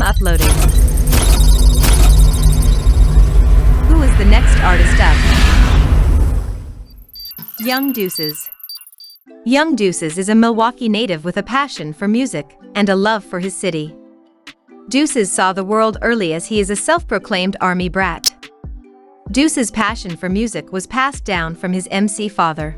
uploading. Who is the next artist up? Young Deuces. Young Deuces is a Milwaukee native with a passion for music and a love for his city. Deuces saw the world early as he is a self-proclaimed army brat. Deuces' passion for music was passed down from his MC father.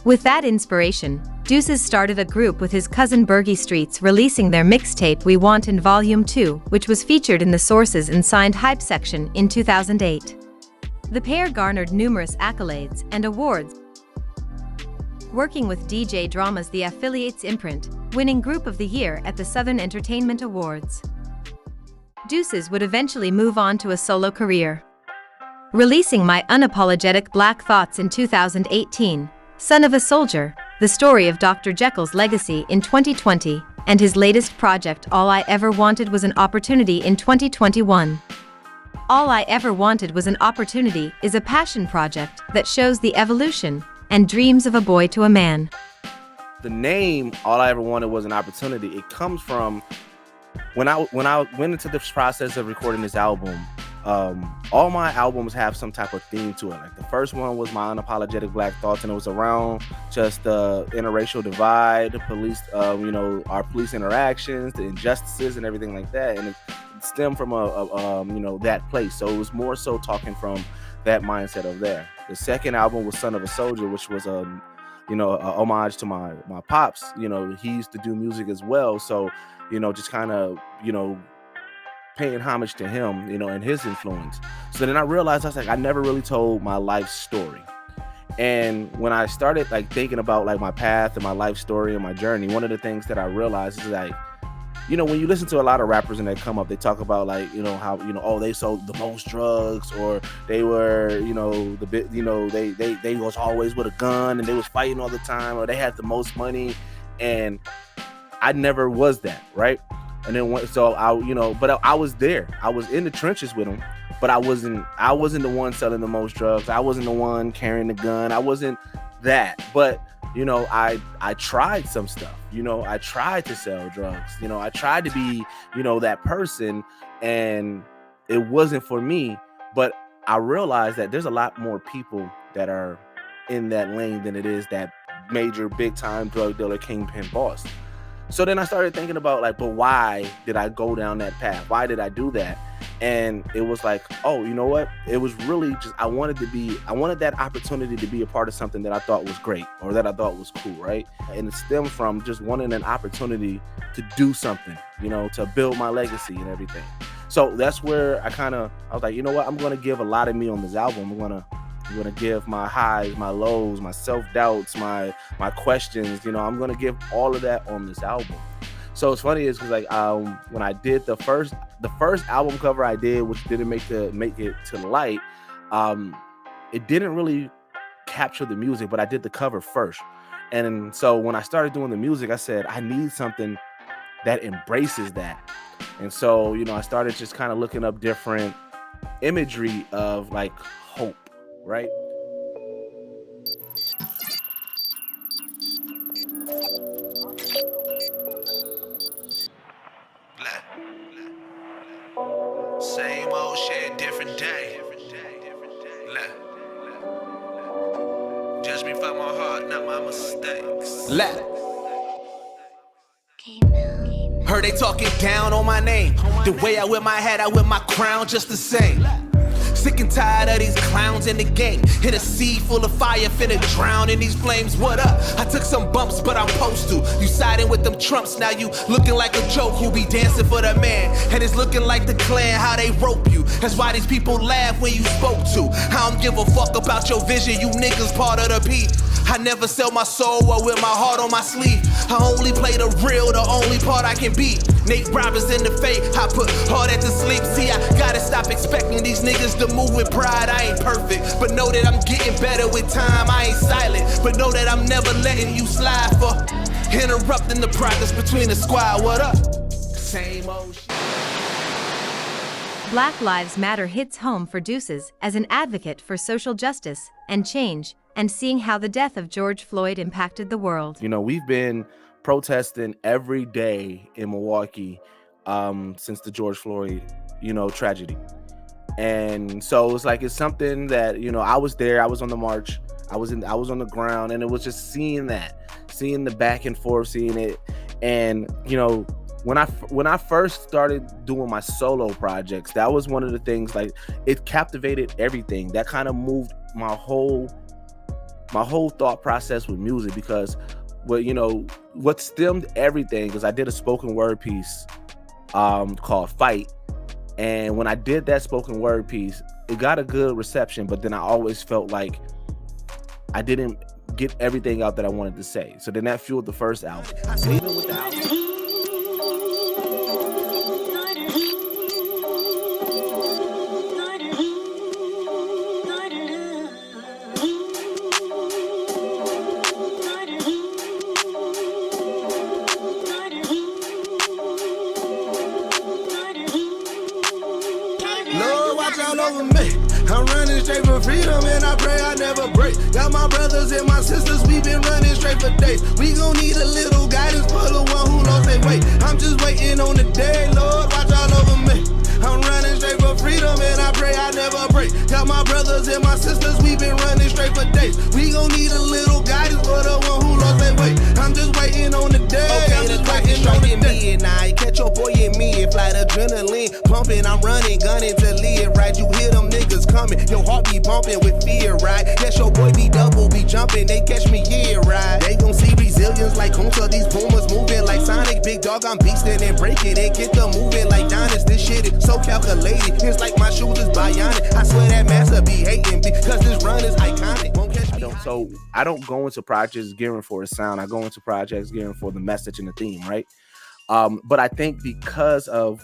With that inspiration, Deuces started a group with his cousin Bergie Streets, releasing their mixtape We Want in Volume 2, which was featured in the Sources and Signed Hype section in 2008. The pair garnered numerous accolades and awards, working with DJ Drama's The Affiliates imprint, winning Group of the Year at the Southern Entertainment Awards. Deuces would eventually move on to a solo career, releasing My Unapologetic Black Thoughts in 2018, Son of a Soldier, the story of Dr. Jekyll's legacy in 2020, and his latest project All I Ever Wanted Was an Opportunity in 2021. All I Ever Wanted Was an Opportunity is a passion project that shows the evolution and dreams of a boy to a man. The name All I Ever Wanted Was an Opportunity, it comes from when I went into this process of recording this album. All my albums have some type of theme to it. Like the first one was My Unapologetic Black Thoughts, and it was around just the interracial divide, the police, our police interactions, the injustices, and everything like that. And it stemmed from that place. So it was more so talking from that mindset of there. The second album was Son of a Soldier, which was a homage to my pops. He used to do music as well. So, just kind of, paying homage to him, and his influence. So then I realized, I was like, I never really told my life story. And when I started thinking about my path and my life story and my journey, one of the things that I realized is when you listen to a lot of rappers and they come up, they talk about how they sold the most drugs, or they were they was always with a gun and they was fighting all the time, or they had the most money, and I never was that, right? And then but I was there. I was in the trenches with them, but I wasn't the one selling the most drugs. I wasn't the one carrying the gun. I wasn't that. But I tried some stuff. I tried to sell drugs. I tried to be that person, and it wasn't for me. But I realized that there's a lot more people that are in that lane than it is that major big time drug dealer kingpin boss. So then I started thinking about but why did I go down that path? Why did I do that? And it was oh, you know what? It was really just, I wanted that opportunity to be a part of something that I thought was great, or that I thought was cool, right? And it stemmed from just wanting an opportunity to do something, to build my legacy and everything. So that's where I was like, you know what? I'm going to give a lot of me on this album. I'm going to give my highs, my lows, my self-doubts, my questions. I'm going to give all of that on this album. So it's funny is because when I did the first album cover I did, which didn't make it to light, it didn't really capture the music, but I did the cover first. And so when I started doing the music, I said, I need something that embraces that. And so, I started just kind of looking up different imagery of hope, right? Same old shit, different day. Judge me by my heart, not my mistakes. Heard they talking down on my name. The way I wear my hat, I wear my crown just the same. Sick and tired of these clowns in the game. Hit a sea full of fire, finna drown in these flames. What up? I took some bumps, but I'm supposed to. You siding with them Trumps, now you looking like a joke. You be dancing for the man, and it's looking like the Klan, how they rope you. That's why these people laugh when you spoke to. I don't give a fuck about your vision, you niggas part of the beat. I never sell my soul or with my heart on my sleeve. I only play the real, the only part I can be. Nate Roberts in the fate, I put hard at the sleep. See, I gotta stop expecting these niggas to move with pride. I ain't perfect, but know that I'm getting better with time. I ain't silent, but know that I'm never letting you slide for interrupting the progress between the squad. What up? Same old shit. Black Lives Matter hits home for Deuces as an advocate for social justice and change, and seeing how the death of George Floyd impacted the world. We've been protesting every day in Milwaukee since the George Floyd, tragedy. And so it's something that, I was there, I was on the march, I was on the ground, and it was just seeing the back and forth, seeing it. And, when I first started doing my solo projects, that was one of the things, like, it captivated everything. That kind of moved my whole thought process with music, because what stemmed everything is I did a spoken word piece called Fight. And when I did that spoken word piece, it got a good reception, but then I always felt like I didn't get everything out that I wanted to say. So then that fueled the first album. And even with the album, all over me. I'm running straight for freedom and I pray I never break. Got my brothers and my sisters, we been running straight for days. We gon' need a little guidance for the one who lost their way. I'm just waiting on the day, Lord, watch all over me. I'm running straight for freedom and I pray I never break. Got my brothers and my sisters, we been running straight for days. We gon' need a little guidance for the one who lost their way. I'm just waiting on the day. Okay, the clock is striking midnight. Catch your boy and me, it flight adrenaline pumping. I'm running, gunning to live right. You hear them niggas coming, your heart be bumping with fear, right? Yes, your boy be double, be jumping. They catch me here, right? They gon' see resilience like Kunta. These boomers moving like Sonic. Big dog, I'm beastin' and breaking and get them moving like Donis. This shit is so calculated. It's like my shoes is bionic. I swear that master be hating because this run is iconic. Won't catch me. I don't go into projects gearing for a sound. I go into projects gearing for the message and the theme, right? But I think because of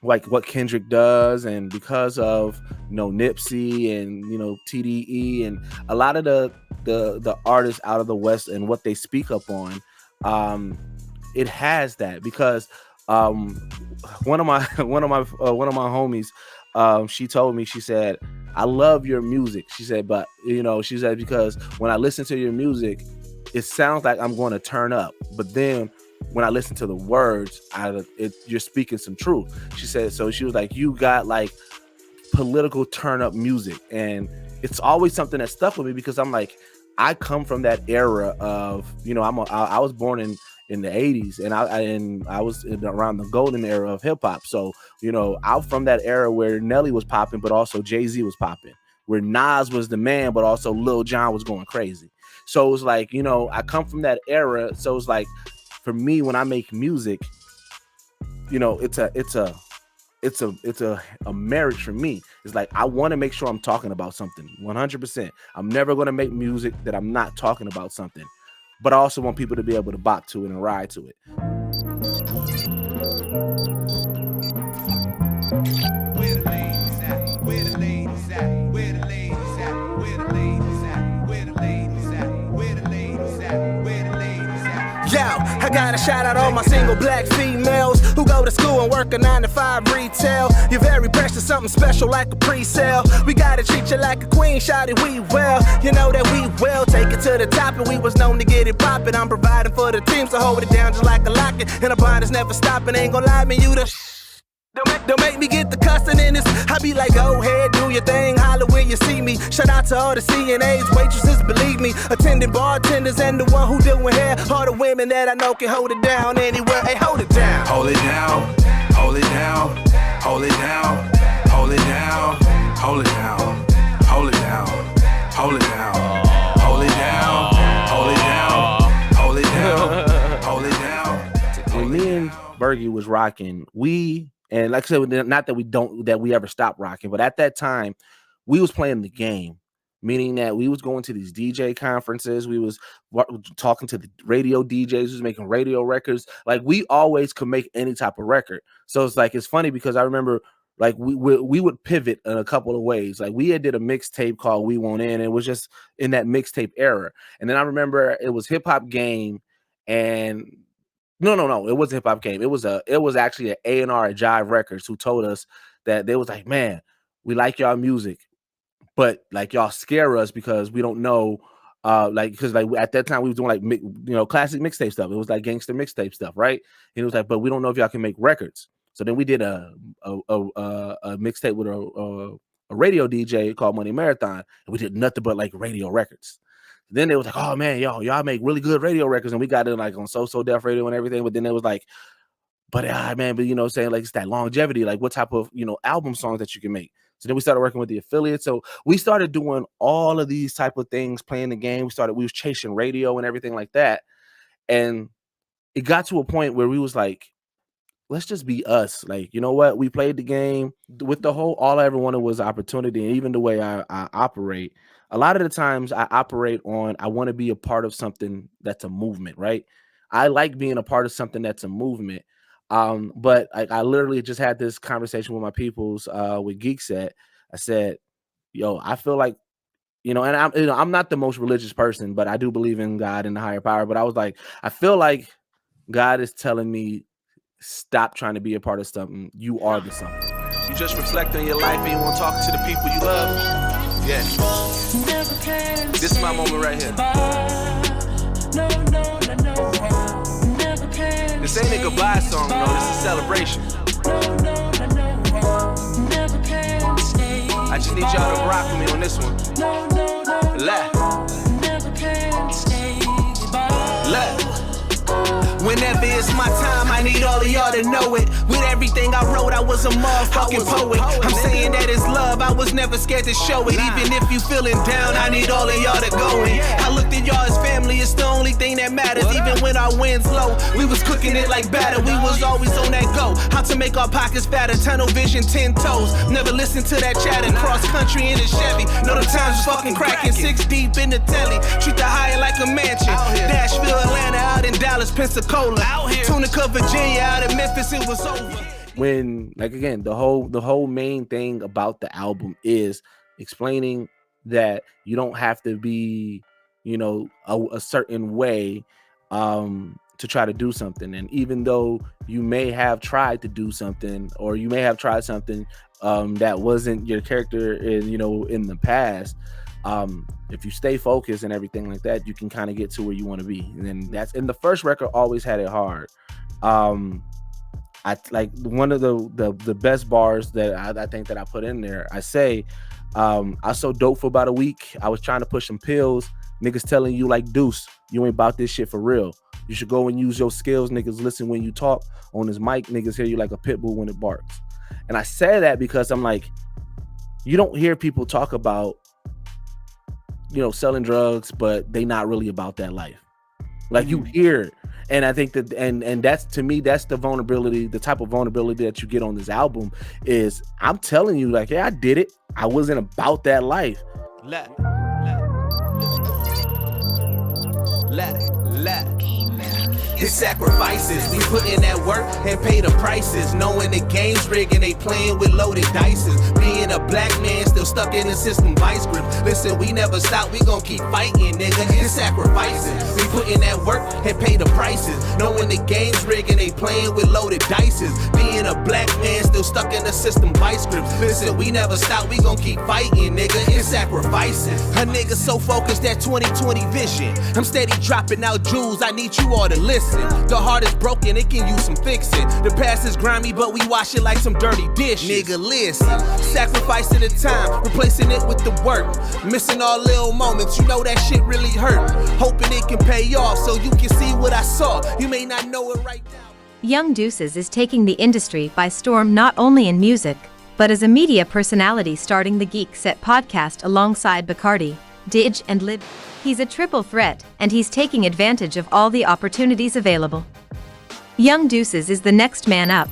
like what Kendrick does, and because of Nipsey and TDE and a lot of the artists out of the West and what they speak up on, it has that. Because one of my homies, she told me, she said, I love your music. She said, but she said, because when I listen to your music, it sounds like I'm going to turn up, but then when I listen to the words, you're speaking some truth. She said, so she was like, you got like political turn up music. And it's always something that stuck with me, because I'm like, I come from that era of, I was born in the 80s, and I was around the golden era of hip hop. So, I'm from that era where Nelly was popping, but also Jay-Z was popping, where Nas was the man, but also Lil Jon was going crazy. So it was like, I come from that era. So it's like, for me, when I make music, it's a marriage for me. It's like, I want to make sure I'm talking about something 100%. I'm never going to make music that I'm not talking about something, but I also want people to be able to bop to it and ride to it. Where the ladies at? Where the ladies at? Where the ladies at? Where the ladies at? Where the ladies at? Where the ladies at? Where the ladies at? Yo, I gotta shout out all my single black females who go to school and work a 9-to-5 retail. You're very precious, something special like a pre-sale. We gotta treat you like a queen, shout it, we well. You know that we will take it to the top, and we was known to get it poppin'. I'm providing for the team, so hold it down just like a locket. And the bond is never stopping, ain't gon' lie, man, you the Don't make me get the cussing in this. I be like, go ahead, do your thing, holler when you see me. Shout out to all the CNAs, waitresses, believe me. Attending bartenders and the one who doing hair. All the women that I know can hold it down anywhere. Hey, hold it down. Hold it down. Hold it down. Hold it down. Hold it down. Hold it down. Hold it down. Hold it down. Hold it down. Hold it down. Hold it down. Hold it down. When me and Bergie was rocking, and like I said, not that we ever stopped rocking, but at that time, we was playing the game, meaning that we was going to these DJ conferences, we was talking to the radio DJs, we was making radio records. Like, we always could make any type of record. So it's like, it's funny because I remember, like, we would pivot in a couple of ways. Like, we had did a mixtape called We Won't In, and it was just in that mixtape era. And then I remember it was Hip Hop Game, and No, it wasn't Hip Hop Game. It was actually an A&R at Jive Records who told us that they was like, man, we like y'all music, but like, y'all scare us because we don't know Like, because like at that time we was doing like classic mixtape stuff. It was like gangster mixtape stuff, right? And it was like, but we don't know if y'all can make records. So then we did a mixtape with a radio DJ called Money Marathon, and we did nothing but like radio records. Then it was like, oh man, y'all make really good radio records, and we got it like on So Def Radio and everything. But then it was like, but saying like it's that longevity, like what type of album songs that you can make. So then we started working with the affiliates. So we started doing all of these type of things, playing the game. We was chasing radio and everything like that. And it got to a point where we was like, let's just be us. Like, you know what? We played the game with the whole, all I ever wanted was opportunity. And even the way I operate, a lot of the times I operate on, I want to be a part of something that's a movement, right? I like being a part of something that's a movement. But I literally just had this conversation with my peoples with Geek Set. I said, yo, I feel like, and I'm not the most religious person, but I do believe in God and the higher power. But I was like, I feel like God is telling me, stop trying to be a part of something. You are the something. You just reflect on your life and you want to talk to the people you love. Yeah. This is my moment right here. This ain't a goodbye song, no, this is a celebration. I just need y'all to rock with me on this one. Whenever it's my time, I need all of y'all to know it. With everything I wrote, I was a motherfucking poet. I'm saying that it's love, I was never scared to show it. Even if you feeling down, I need all of y'all to go in. I looked at y'all as family, it's the only thing that matters. Even when our wind's low, we was cooking it like batter. We was always on that go. How to make our pockets fatter, tunnel vision, 10 toes. Never listen to that chatter, cross country in a Chevy. Know the times was fucking cracking, 6 deep in the telly. Treat the higher like a mansion. Nashville, Atlanta, out in Dallas, Pensacola. Out here, Tunica, Virginia, out in Memphis, it was over. When, like, again, the whole main thing about the album is explaining that you don't have to be, a certain way to try to do something. And even though you may have tried to do something, or you may have tried something that wasn't your character in the past, if you stay focused and everything like that, you can kind of get to where you want to be. And then the first record always had it hard. I like one of the best bars that I think that I put in there. I say, I was so dope for about a week. I was trying to push some pills. Niggas telling you like Deuce, you ain't about this shit for real. You should go and use your skills. Niggas listen when you talk on this mic. Niggas hear you like a pit bull when it barks. And I say that because I'm like, you don't hear people talk about, selling drugs, but they not really about that life. Like you hear it. And I think that, and that's, to me, that's the vulnerability, the type of vulnerability that you get on this album is I'm telling you, like, yeah, I did it. I wasn't about that life. Let it. It's sacrifices, we put in that work and pay the prices. Knowing the game's rigged and they playing with loaded dices. Being a black man still stuck in the system vice grip. Listen, we never stop, we gon' keep fighting, nigga. It's sacrifices, we put in that work and pay the prices. Knowing the game's rigged and they playing with loaded dices. Being a black man still stuck in the system vice grip. Listen, we never stop, we gon' keep fighting, nigga. It's sacrifices. A nigga so focused, that 20/20 vision. I'm steady dropping out jewels, I need you all to listen. The heart is broken, it can use some fixing. The past is grimy, but we wash it like some dirty dishes. Nigga, listen. Sacrificing the time, replacing it with the work. Missing all little moments, you know that shit really hurt. Hoping it can pay off so you can see what I saw. You may not know it right now. Young Deuces is taking the industry by storm, not only in music, but as a media personality, starting the Geek Set podcast alongside Bacardi, Didge, and Lib. He's a triple threat, and he's taking advantage of all the opportunities available. Young Deuces is the next man up.